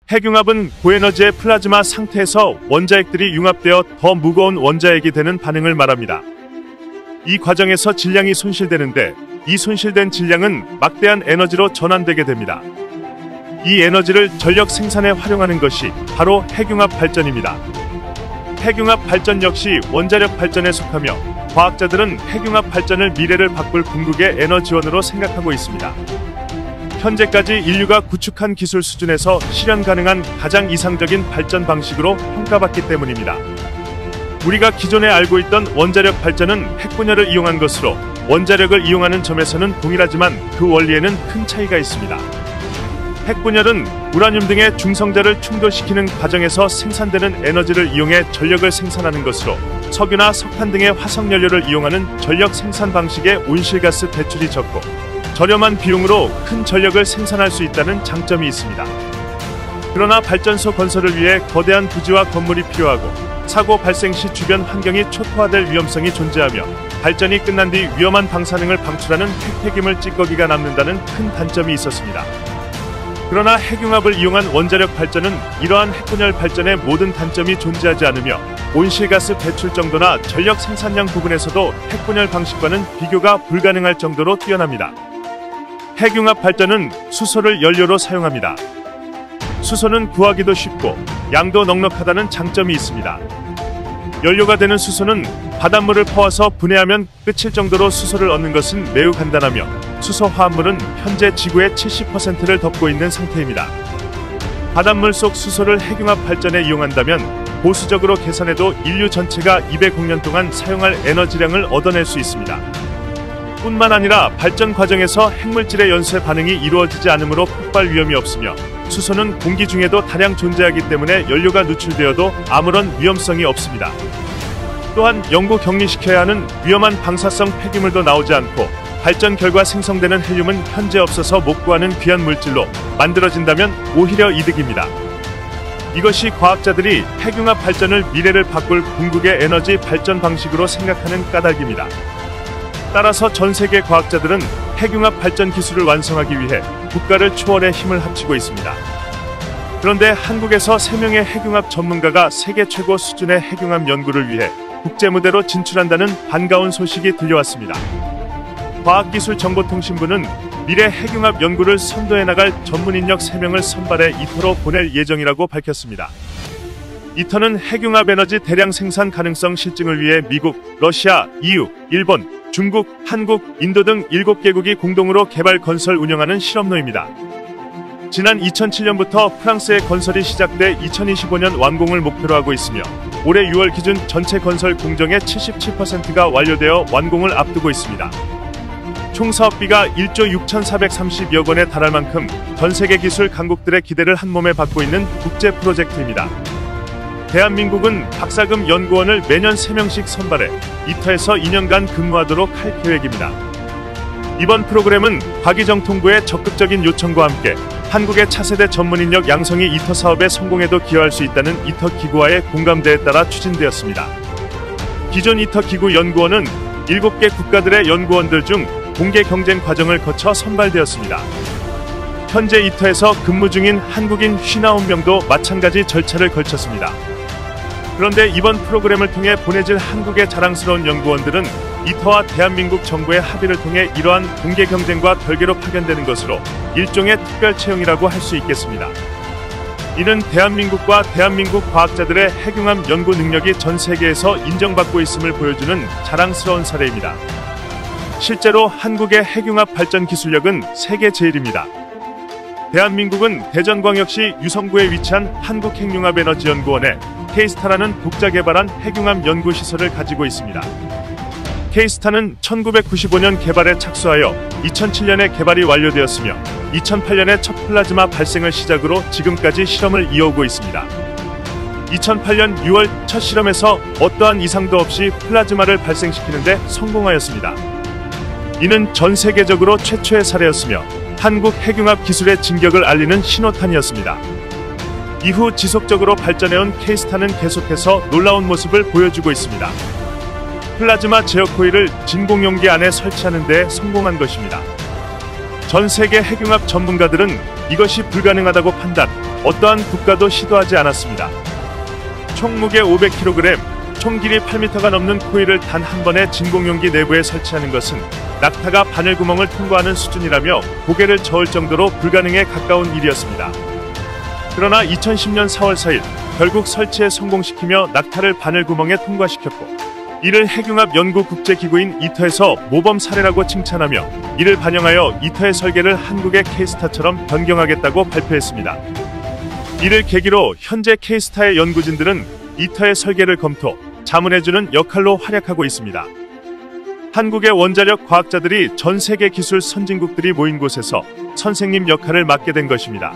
핵융합은 고에너지의 플라즈마 상태에서 원자핵들이 융합되어 더 무거운 원자핵이 되는 반응을 말합니다. 이 과정에서 질량이 손실되는데 이 손실된 질량은 막대한 에너지로 전환되게 됩니다. 이 에너지를 전력 생산에 활용하는 것이 바로 핵융합 발전입니다. 핵융합 발전 역시 원자력 발전에 속하며 과학자들은 핵융합 발전을 미래를 바꿀 궁극의 에너지원으로 생각하고 있습니다. 현재까지 인류가 구축한 기술 수준에서 실현 가능한 가장 이상적인 발전 방식으로 평가받기 때문입니다. 우리가 기존에 알고 있던 원자력 발전은 핵분열을 이용한 것으로 원자력을 이용하는 점에서는 동일하지만 그 원리에는 큰 차이가 있습니다. 핵분열은 우라늄 등의 중성자를 충돌시키는 과정에서 생산되는 에너지를 이용해 전력을 생산하는 것으로 석유나 석탄 등의 화석연료를 이용하는 전력 생산 방식의 온실가스 배출이 적고 저렴한 비용으로 큰 전력을 생산할 수 있다는 장점이 있습니다. 그러나 발전소 건설을 위해 거대한 부지와 건물이 필요하고 사고 발생 시 주변 환경이 초토화될 위험성이 존재하며 발전이 끝난 뒤 위험한 방사능을 방출하는 핵폐기물 찌꺼기가 남는다는 큰 단점이 있었습니다. 그러나 핵융합을 이용한 원자력 발전은 이러한 핵분열 발전의 모든 단점이 존재하지 않으며 온실가스 배출 정도나 전력 생산량 부분에서도 핵분열 방식과는 비교가 불가능할 정도로 뛰어납니다. 핵융합 발전은 수소를 연료로 사용합니다. 수소는 구하기도 쉽고 양도 넉넉하다는 장점이 있습니다. 연료가 되는 수소는 바닷물을 퍼와서 분해하면 끝일 정도로 수소를 얻는 것은 매우 간단하며 수소 화합물은 현재 지구의 70%를 덮고 있는 상태입니다. 바닷물 속 수소를 핵융합 발전에 이용한다면 보수적으로 계산해도 인류 전체가 200년 동안 사용할 에너지량을 얻어낼 수 있습니다. 뿐만 아니라 발전 과정에서 핵물질의 연쇄 반응이 이루어지지 않으므로 폭발 위험이 없으며 수소는 공기 중에도 다량 존재하기 때문에 연료가 누출되어도 아무런 위험성이 없습니다. 또한 영구 격리시켜야 하는 위험한 방사성 폐기물도 나오지 않고 발전 결과 생성되는 헬륨은 현재 없어서 못 구하는 귀한 물질로 만들어진다면 오히려 이득입니다. 이것이 과학자들이 핵융합 발전을 미래를 바꿀 궁극의 에너지 발전 방식으로 생각하는 까닭입니다. 따라서 전 세계 과학자들은 핵융합 발전 기술을 완성하기 위해 국가를 초월해 힘을 합치고 있습니다. 그런데 한국에서 3명의 핵융합 전문가가 세계 최고 수준의 핵융합 연구를 위해 국제무대로 진출한다는 반가운 소식이 들려왔습니다. 과학기술정보통신부는 미래 핵융합 연구를 선도해 나갈 전문인력 3명을 선발해 이터로 보낼 예정이라고 밝혔습니다. 이터는 핵융합 에너지 대량 생산 가능성 실증을 위해 미국, 러시아, EU, 일본, 중국, 한국, 인도 등 7개국이 공동으로 개발 건설 운영하는 실험로입니다. 지난 2007년부터 프랑스의 건설이 시작돼 2025년 완공을 목표로 하고 있으며 올해 6월 기준 전체 건설 공정의 77%가 완료되어 완공을 앞두고 있습니다. 총 사업비가 1조 6,430여 원에 달할 만큼 전 세계 기술 강국들의 기대를 한몸에 받고 있는 국제 프로젝트입니다. 대한민국은 박사금 연구원을 매년 3명씩 선발해 이터에서 2년간 근무하도록 할 계획입니다. 이번 프로그램은 과기정통부의 적극적인 요청과 함께 한국의 차세대 전문인력 양성이 이터 사업의 성공에도 기여할 수 있다는 이터 기구와의 공감대에 따라 추진되었습니다. 기존 이터 기구 연구원은 7개 국가들의 연구원들 중 공개 경쟁 과정을 거쳐 선발되었습니다. 현재 이터에서 근무 중인 한국인 59명도 마찬가지 절차를 거쳤습니다. 그런데 이번 프로그램을 통해 보내질 한국의 자랑스러운 연구원들은 이터와 대한민국 정부의 합의를 통해 이러한 공개 경쟁과 별개로 파견되는 것으로 일종의 특별 채용이라고 할 수 있겠습니다. 이는 대한민국과 대한민국 과학자들의 핵융합 연구 능력이 전 세계에서 인정받고 있음을 보여주는 자랑스러운 사례입니다. 실제로 한국의 핵융합 발전 기술력은 세계 제일입니다. 대한민국은 대전광역시 유성구에 위치한 한국핵융합에너지연구원에 K스타라는 독자 개발한 핵융합 연구시설을 가지고 있습니다. K스타는 1995년 개발에 착수하여 2007년에 개발이 완료되었으며 2008년에 첫 플라즈마 발생을 시작으로 지금까지 실험을 이어오고 있습니다. 2008년 6월 첫 실험에서 어떠한 이상도 없이 플라즈마를 발생시키는데 성공하였습니다. 이는 전 세계적으로 최초의 사례였으며 한국 핵융합 기술의 진격을 알리는 신호탄이었습니다. 이후 지속적으로 발전해온 K스타는 계속해서 놀라운 모습을 보여주고 있습니다. 플라즈마 제어 코일을 진공용기 안에 설치하는 데 성공한 것입니다. 전 세계 핵융합 전문가들은 이것이 불가능하다고 판단, 어떠한 국가도 시도하지 않았습니다. 총 무게 500kg, 총 길이 8m가 넘는 코일을 단 한 번에 진공용기 내부에 설치하는 것은 낙타가 바늘구멍을 통과하는 수준이라며 고개를 저을 정도로 불가능에 가까운 일이었습니다. 그러나 2010년 4월 4일 결국 설치에 성공시키며 낙타를 바늘구멍에 통과시켰고, 이를 핵융합연구국제기구인 이터에서 모범 사례라고 칭찬하며 이를 반영하여 이터의 설계를 한국의 K스타처럼 변경하겠다고 발표했습니다. 이를 계기로 현재 K스타의 연구진들은 이터의 설계를 검토, 자문해주는 역할로 활약하고 있습니다. 한국의 원자력 과학자들이 전 세계 기술 선진국들이 모인 곳에서 선생님 역할을 맡게 된 것입니다.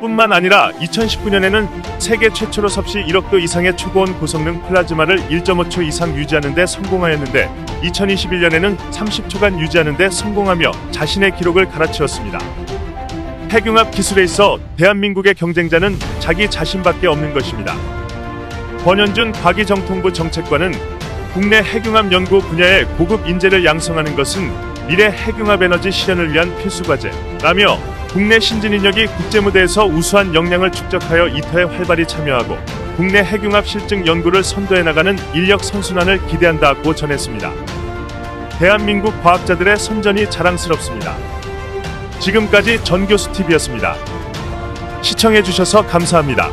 뿐만 아니라 2019년에는 세계 최초로 섭씨 1억 도 이상의 초고온 고성능 플라즈마를 1.5초 이상 유지하는 데 성공하였는데, 2021년에는 30초간 유지하는 데 성공하며 자신의 기록을 갈아치웠습니다. 핵융합 기술에 있어 대한민국의 경쟁자는 자기 자신밖에 없는 것입니다. 권현준 과기정통부 정책관은 국내 핵융합 연구 분야의 고급 인재를 양성하는 것은 미래 핵융합 에너지 실현을 위한 필수과제라며, 국내 신진 인력이 국제무대에서 우수한 역량을 축적하여 이터에 활발히 참여하고 국내 핵융합 실증 연구를 선도해 나가는 인력 선순환을 기대한다고 전했습니다. 대한민국 과학자들의 선전이 자랑스럽습니다. 지금까지 전교수TV였습니다. 시청해주셔서 감사합니다.